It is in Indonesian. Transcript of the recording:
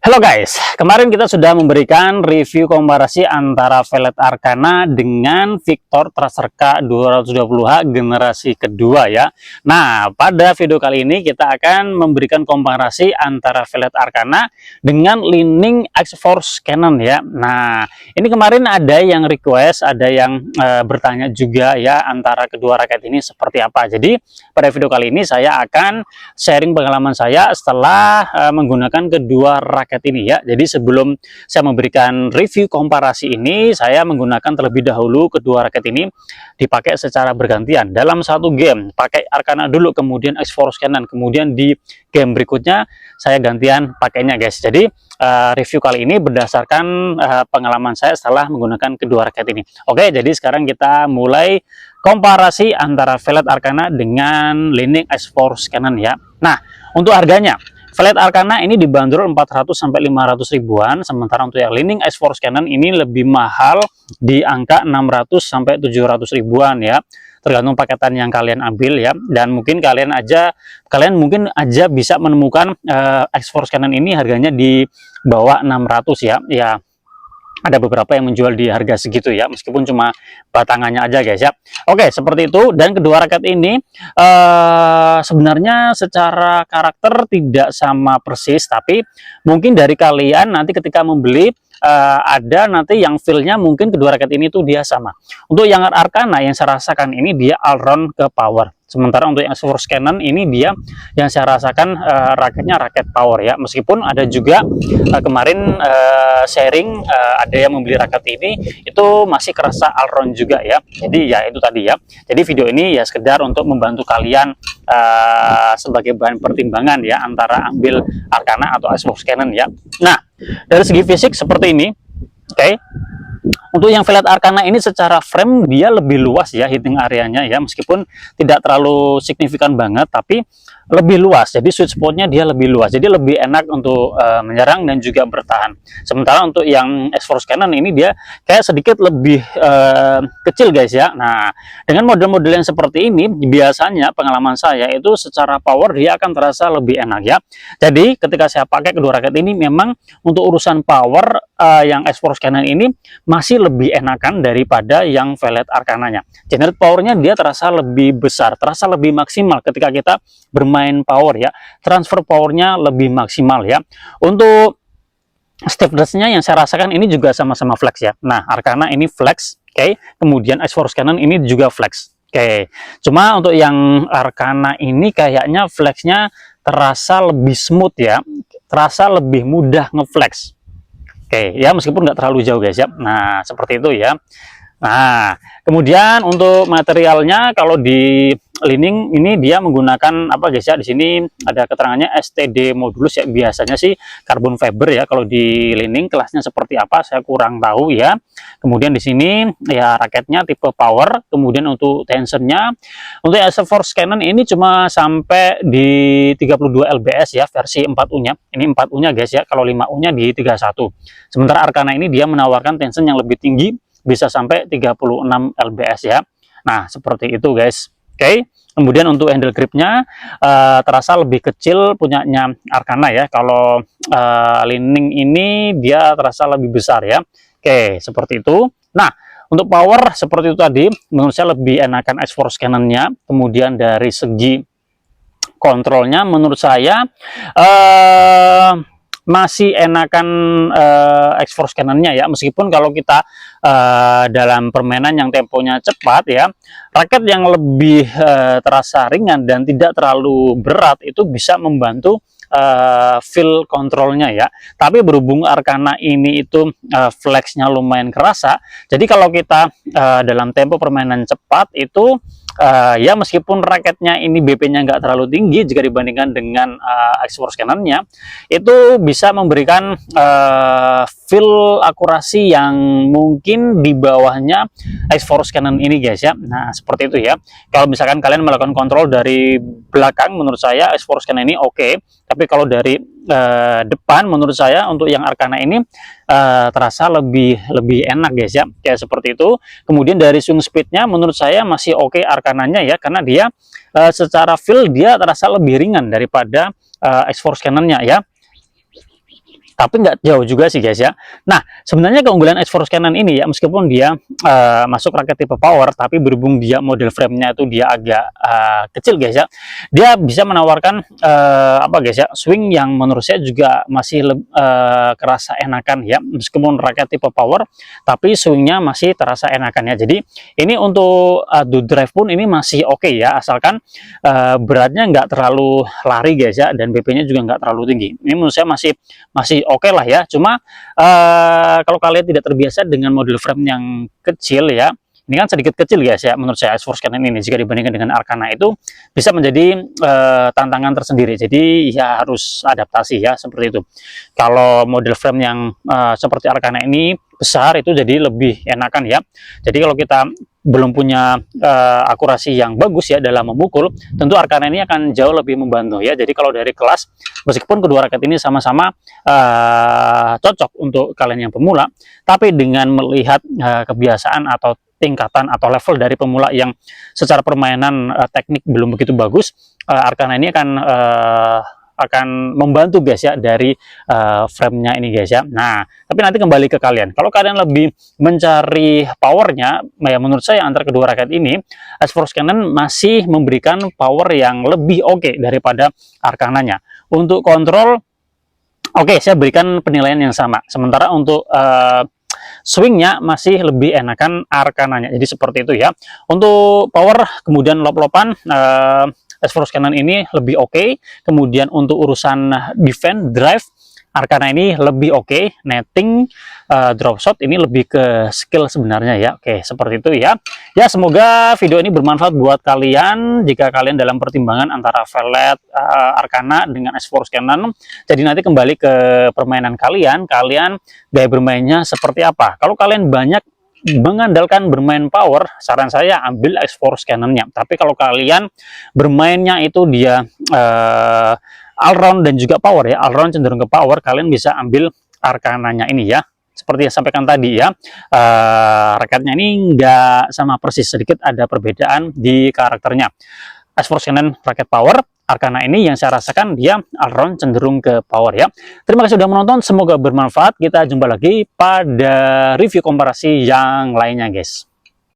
Halo guys, kemarin kita sudah memberikan review komparasi antara Velvet Arcana dengan Victor Tracerca 220H generasi kedua ya. Nah, pada video kali ini kita akan memberikan komparasi antara Velvet Arcana dengan Li-Ning X-Force Cannon ya. Nah, ini kemarin ada yang request, ada yang bertanya juga ya antara kedua raket ini seperti apa. Jadi, pada video kali ini saya akan sharing pengalaman saya setelah menggunakan kedua raket ini ya. Jadi sebelum saya memberikan review komparasi ini, saya menggunakan terlebih dahulu kedua raket ini dipakai secara bergantian. Dalam satu game pakai Arcana dulu, kemudian X-Force Cannon, kemudian di game berikutnya saya gantian pakainya guys. Jadi review kali ini berdasarkan pengalaman saya setelah menggunakan kedua raket ini. Oke, jadi sekarang kita mulai komparasi antara Velvet Arcana dengan Li-Ning X-Force Cannon ya. Nah, untuk harganya Velvet Arcana ini dibanderol 400 sampai 500 ribuan, sementara untuk yang Li-Ning X-Force Cannon ini lebih mahal di angka 600 sampai 700 ribuan ya. Tergantung paketan yang kalian ambil ya, dan mungkin kalian mungkin aja bisa menemukan X-Force Cannon ini harganya di bawah 600 ya. Ya, ada beberapa yang menjual di harga segitu ya, meskipun cuma batangannya aja guys ya. Oke, seperti itu. Dan kedua raket ini sebenarnya secara karakter tidak sama persis, tapi mungkin dari kalian nanti ketika membeli ada nanti yang feel-nya mungkin kedua raket ini tuh dia sama. Untuk yang Arcana yang saya rasakan ini dia all-round ke power. Sementara untuk yang X-Force Cannon ini dia yang saya rasakan raketnya raket power ya. Meskipun ada juga kemarin sharing ada yang membeli raket ini itu masih kerasa all-round juga ya. Jadi ya itu tadi ya. Jadi video ini ya sekedar untuk membantu kalian sebagai bahan pertimbangan ya antara ambil Arcana atau X-Force Cannon ya. Nah, dari segi fisik seperti ini. Oke. Untuk yang Velvet Arcana ini secara frame dia lebih luas ya hitting areanya ya, meskipun tidak terlalu signifikan banget tapi lebih luas. Jadi sweet spotnya dia lebih luas, jadi lebih enak untuk menyerang dan juga bertahan. Sementara untuk yang X-Force Cannon ini dia kayak sedikit lebih kecil guys ya. Nah, dengan model-model yang seperti ini biasanya pengalaman saya itu secara power dia akan terasa lebih enak ya. Jadi ketika saya pakai kedua raket ini memang untuk urusan power yang X-Force Cannon ini masih lebih enakan daripada yang Velvet Arcana-nya. Generate powernya dia terasa lebih besar, terasa lebih maksimal ketika kita bermain power ya. Transfer powernya lebih maksimal ya. Untuk stiffness-nya yang saya rasakan ini juga sama-sama flex ya. Nah, Arcana ini flex, oke. Kemudian X-Force Cannon ini juga flex. Oke. Cuma untuk yang Arcana ini kayaknya flexnya terasa lebih smooth ya. Terasa lebih mudah ngeflex. Oke, ya meskipun nggak terlalu jauh guys ya. Nah, seperti itu ya. Nah, kemudian untuk materialnya kalau di Li-Ning ini dia menggunakan apa guys ya? Di sini ada keterangannya STD modulus ya. Biasanya sih carbon fiber ya. Kalau di Li-Ning kelasnya seperti apa saya kurang tahu ya. Kemudian di sini ya raketnya tipe power. Kemudian untuk tensionnya untuk X-Force Cannon ini cuma sampai di 32 lbs ya versi 4U-nya. Ini 4U-nya guys ya. Kalau 5U-nya di 31. Sementara Arcana ini dia menawarkan tension yang lebih tinggi, bisa sampai 36 lbs ya. Nah, seperti itu guys. Oke. Kemudian untuk handle gripnya terasa lebih kecil punyanya Arcana ya. Kalau Li-Ning ini dia terasa lebih besar ya. Oke, seperti itu. Nah, untuk power seperti itu tadi, menurut saya lebih enakan X-Force Cannon-nya. Kemudian dari segi kontrolnya menurut saya masih enakan X-Force Cannon-nya ya, meskipun kalau kita dalam permainan yang temponya cepat ya, raket yang lebih terasa ringan dan tidak terlalu berat itu bisa membantu feel kontrolnya ya. Tapi berhubung Arcana ini itu flexnya lumayan kerasa, jadi kalau kita dalam tempo permainan cepat itu ya meskipun raketnya ini BP-nya nggak terlalu tinggi jika dibandingkan dengan X-Force Cannon-nya, itu bisa memberikan feel akurasi yang mungkin di bawahnya X-Force Cannon ini guys ya. Nah, seperti itu ya. Kalau misalkan kalian melakukan kontrol dari belakang, menurut saya X-Force Cannon ini oke. Tapi kalau dari depan menurut saya untuk yang Arcana ini terasa lebih enak guys ya, kayak seperti itu. Kemudian dari swing speednya menurut saya masih oke Arcananya ya, karena dia secara feel dia terasa lebih ringan daripada X-Force Cannon-nya ya. tapi nggak jauh juga sih guys ya. Nah, sebenarnya keunggulan X-Force Cannon ini ya, meskipun dia masuk raket tipe power, tapi berhubung dia model frame-nya itu dia agak kecil guys ya, dia bisa menawarkan apa guys ya, swing yang menurut saya juga masih kerasa enakan ya, meskipun raket tipe power, tapi swingnya masih terasa enakan ya. Jadi ini untuk do drive pun ini masih oke ya, asalkan beratnya nggak terlalu lari guys ya, dan BP-nya juga nggak terlalu tinggi. Ini menurut saya masih oke lah ya. Cuma kalau kalian tidak terbiasa dengan model frame yang kecil ya, ini kan sedikit kecil guys ya, menurut saya X-Force Cannon ini jika dibandingkan dengan Arcana itu bisa menjadi tantangan tersendiri. Jadi ya harus adaptasi ya, seperti itu. Kalau model frame yang seperti Arcana ini besar, itu jadi lebih enakan ya. Jadi kalau kita belum punya akurasi yang bagus ya dalam memukul, tentu Arcana ini akan jauh lebih membantu ya. Jadi kalau dari kelas, meskipun kedua raket ini sama-sama cocok untuk kalian yang pemula, tapi dengan melihat kebiasaan atau tingkatan atau level dari pemula yang secara permainan teknik belum begitu bagus, Arcana ini akan membantu guys ya dari frame-nya ini guys ya. Nah, tapi nanti kembali ke kalian. Kalau kalian lebih mencari powernya, ya menurut saya antara kedua raket ini, X-Force Cannon masih memberikan power yang lebih oke daripada Arcana-nya. Untuk kontrol, oke, saya berikan penilaian yang sama. Sementara untuk swingnya masih lebih enakan Arcana-nya. Jadi seperti itu ya. Untuk power, kemudian lop-lopan, X-Force Cannon ini lebih oke. Kemudian untuk urusan defense, drive, Arcana ini lebih oke. Netting, drop shot ini lebih ke skill sebenarnya ya. Oke, seperti itu ya. Ya, semoga video ini bermanfaat buat kalian jika kalian dalam pertimbangan antara Velvet, Arcana dengan X-Force Cannon. Jadi nanti kembali ke permainan kalian gaya bermainnya seperti apa. Kalau kalian banyak mengandalkan bermain power, saran saya ambil X-Force Cannon-nya. Tapi kalau kalian bermainnya itu dia all-round dan juga power ya, all-round cenderung ke power, kalian bisa ambil Arcana-nya ini ya. Seperti yang sampaikan tadi ya, raketnya ini nggak sama persis, sedikit ada perbedaan di karakternya. X-Force Cannon raket power, Arcana ini yang saya rasakan dia all-round cenderung ke power ya. Terima kasih sudah menonton, semoga bermanfaat. Kita jumpa lagi pada review komparasi yang lainnya guys.